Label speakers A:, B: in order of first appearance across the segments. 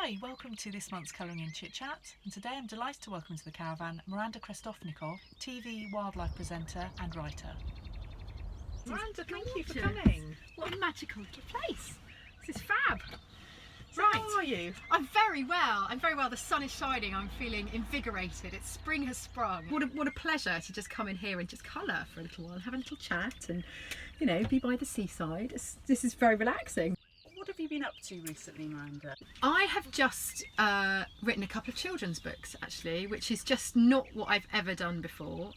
A: Hi, welcome to this month's Colouring in Chit Chat, and today I'm delighted to welcome to the Caravan Miranda Krestovnikoff, TV wildlife presenter and writer. Miranda, thank you for coming.
B: What a magical place. This is fab.
A: So
B: Right.
A: how are you?
B: I'm very well. The sun is shining. I'm feeling invigorated. Spring has sprung. What a pleasure to just come in here and just colour for a little while, have a little chat and, you know, be by the seaside. This is very relaxing.
A: What have you been up to recently, Miranda?
B: I have just written a couple of children's books, actually, which is just not what I've ever done before.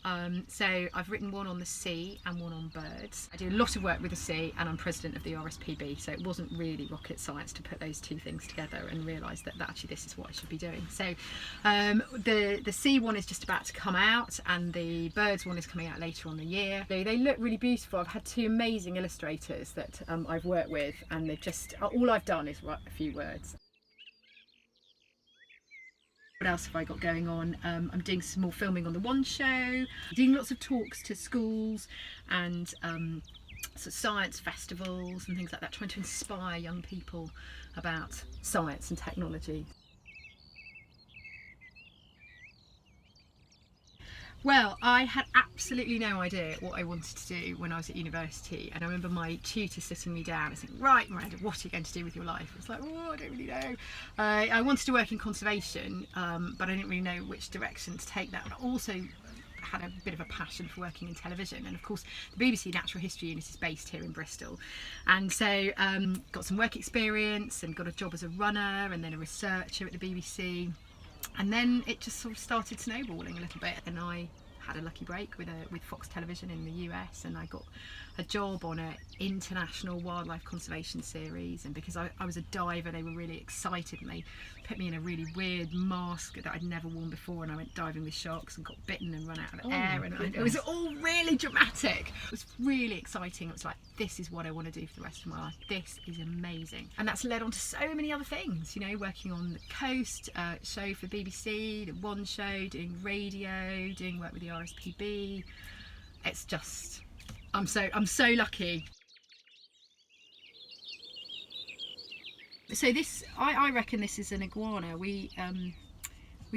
B: So I've written one on the sea and one on birds. I do a lot of work with the sea, and I'm president of the RSBP, so it wasn't really rocket science to put those two things together and realise that actually this is what I should be doing. So the sea one is just about to come out, and the birds one is coming out later on the year. They look really beautiful. I've had two amazing illustrators that I've worked with, and they've just all I've done is write a few words. What else have I got going on? I'm doing some more filming on the One Show, doing lots of talks to schools and sort of science festivals and things like that, trying to inspire young people about science and technology. Well, I had absolutely no idea what I wanted to do when I was at university, and I remember my tutor sitting me down and saying, right Miranda, what are you going to do with your life? I was like, oh, I don't really know. I wanted to work in conservation, but I didn't really know which direction to take that. And I also had a bit of a passion for working in television, and of course the BBC Natural History Unit is based here in Bristol, and so got some work experience and got a job as a runner and then a researcher at the BBC. And then it just sort of started snowballing a little bit, and I had a lucky break with Fox Television in the US, and I got a job on an international wildlife conservation series. And because I was a diver, they were really excited, and they put me in a really weird mask that I'd never worn before, and I went diving with sharks and got bitten and run out of air, and it was all really dramatic. It was really exciting. It was like, this is what I want to do for the rest of my life. This is amazing. And that's led on to so many other things, you know, working on the coast, show for BBC, the One Show, doing radio, doing work with the RSPB. It's just, I'm so lucky. So this, I reckon this is an iguana. We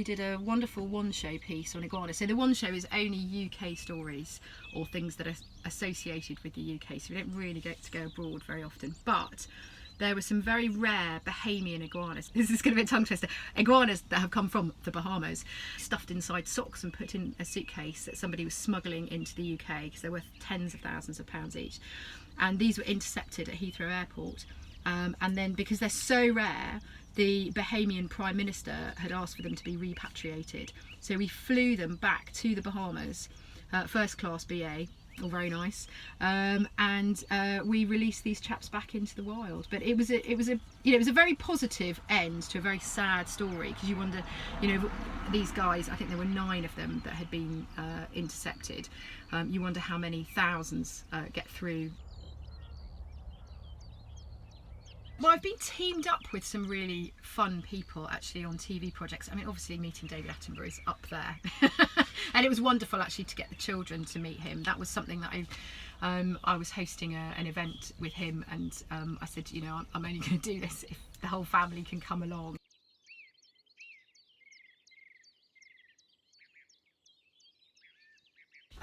B: did a wonderful One Show piece on iguanas. So the One Show is only UK stories or things that are associated with the UK, so we don't really get to go abroad very often. But there were some very rare Bahamian iguanas. This is going to be a tongue twister. Iguanas that have come from the Bahamas, stuffed inside socks and put in a suitcase that somebody was smuggling into the UK because they're worth tens of thousands of pounds each. And these were intercepted at Heathrow Airport. And then, because they're so rare, the Bahamian Prime Minister had asked for them to be repatriated. So we flew them back to the Bahamas, first class BA, all very nice, and we released these chaps back into the wild. But it was a very positive end to a very sad story, because you wonder, you know, these guys, I think there were 9 of them that had been intercepted. You wonder how many thousands get through. Well, I've been teamed up with some really fun people actually on TV projects. I mean, obviously meeting David Attenborough is up there. And it was wonderful actually to get the children to meet him. That was something that I was hosting an event with him, and I said, you know, I'm only going to do this if the whole family can come along.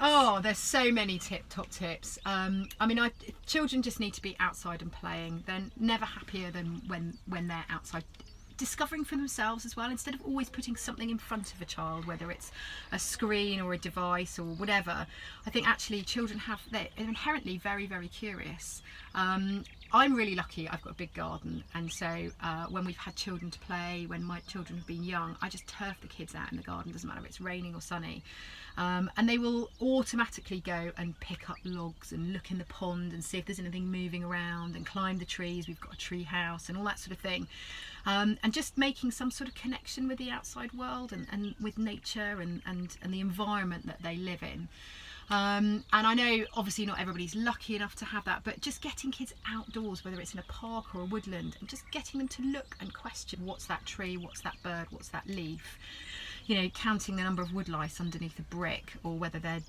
B: Oh, there's so many top tips. I mean, children just need to be outside and playing. They're never happier than when they're outside, discovering for themselves as well, instead of always putting something in front of a child, whether it's a screen or a device or whatever. I think actually children they're inherently very, very curious. I'm really lucky, I've got a big garden, and so when we've had children to play, when my children have been young, I just turf the kids out in the garden, doesn't matter if it's raining or sunny, and they will automatically go and pick up logs and look in the pond and see if there's anything moving around, and climb the trees. We've got a tree house and all that sort of thing, and just making some sort of connection with the outside world and with nature and the environment that they live in. And I know obviously not everybody's lucky enough to have that, but just getting kids outdoors, whether it's in a park or a woodland, and just getting them to look and question, what's that tree, what's that bird, what's that leaf, you know, counting the number of woodlice underneath a brick, or whether they're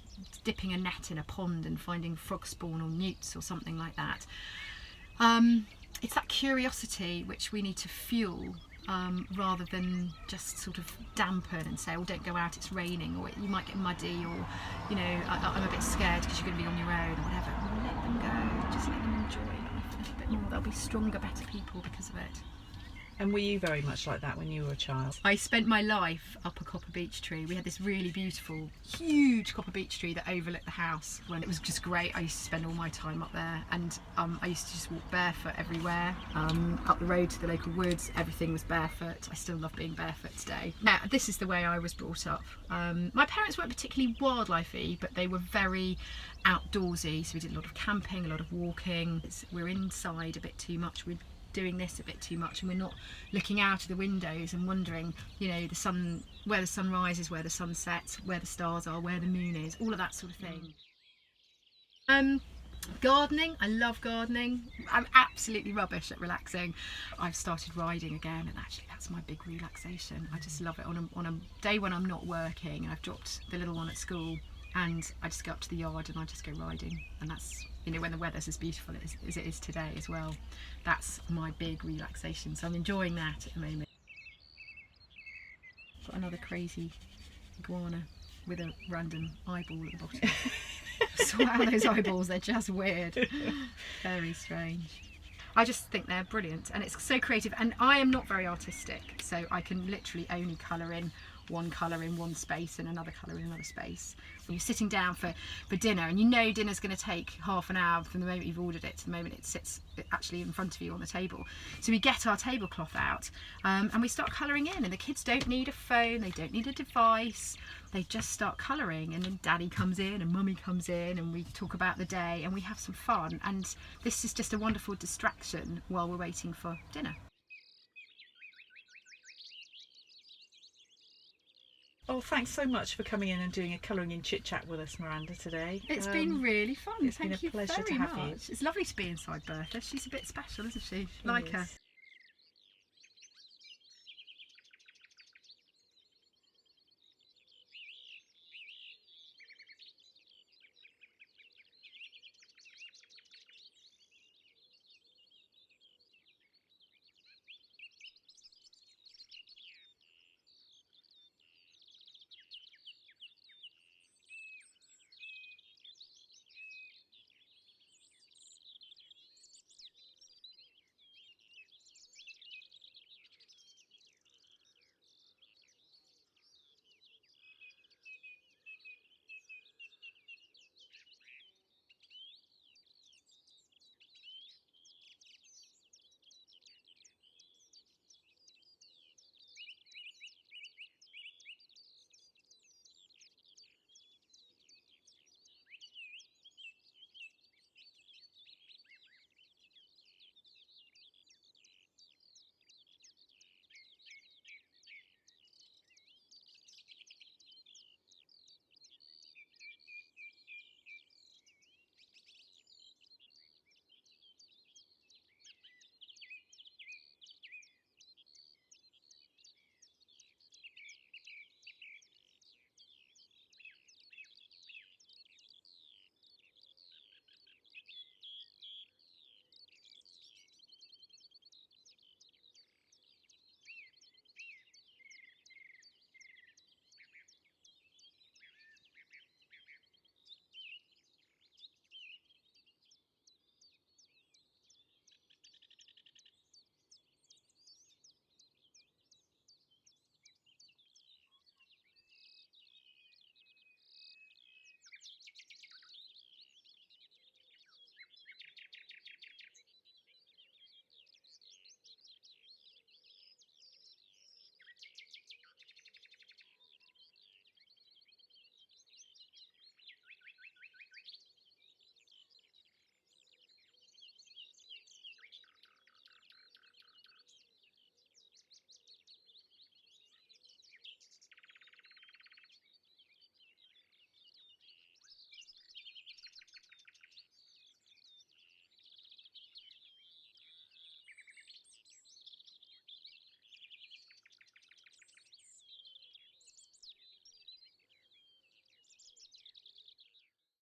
B: dipping a net in a pond and finding frog spawn or newts or something like that. It's that curiosity which we need to fuel rather than just sort of dampen and say, oh, don't go out, it's raining, or you might get muddy, or, you know, I'm a bit scared because you're going to be on your own or whatever. Let them go, just let them enjoy life a little bit more. They'll be stronger, better people because of it.
A: And were you very much like that when you were a child?
B: I spent my life up a copper beech tree. We had this really beautiful, huge copper beech tree that overlooked the house. When it was just great, I used to spend all my time up there, and I used to just walk barefoot everywhere. Up the road to the local woods, everything was barefoot. I still love being barefoot today. Now, this is the way I was brought up. My parents weren't particularly wildlife-y, but they were very outdoorsy, so we did a lot of camping, a lot of walking. We're inside a bit too much. We're doing this a bit too much, and we're not looking out of the windows and wondering, you know, the sun, where the sun rises, where the sun sets, where the stars are, where the moon is, all of that sort of thing. Gardening, I love gardening. I'm absolutely rubbish at relaxing. I've started riding again, and actually that's my big relaxation. I just love it on a day when I'm not working and I've dropped the little one at school, and I just go up to the yard and I just go riding, and that's, you know, when the weather's as beautiful as it is today as well. That's my big relaxation, so I'm enjoying that at the moment. Got another crazy iguana with a random eyeball at the bottom. Sort out those eyeballs, they're just weird. Very strange. I just think they're brilliant, and it's so creative, and I am not very artistic, so I can literally only colour in one colour in one space and another colour in another space. When you're sitting down for dinner, and you know dinner's going to take half an hour from the moment you've ordered it to the moment it sits actually in front of you on the table. So we get our tablecloth out, and we start colouring in, and the kids don't need a phone, they don't need a device, they just start colouring, and then daddy comes in and mummy comes in, and we talk about the day and we have some fun, and this is just a wonderful distraction while we're waiting for dinner.
A: Oh, thanks so much for coming in and doing a colouring in chit chat with us, Miranda, today.
B: It's been really fun.
A: It's been a pleasure to have you.
B: It's lovely to be inside Bertha. She's a bit special, isn't she? Like her.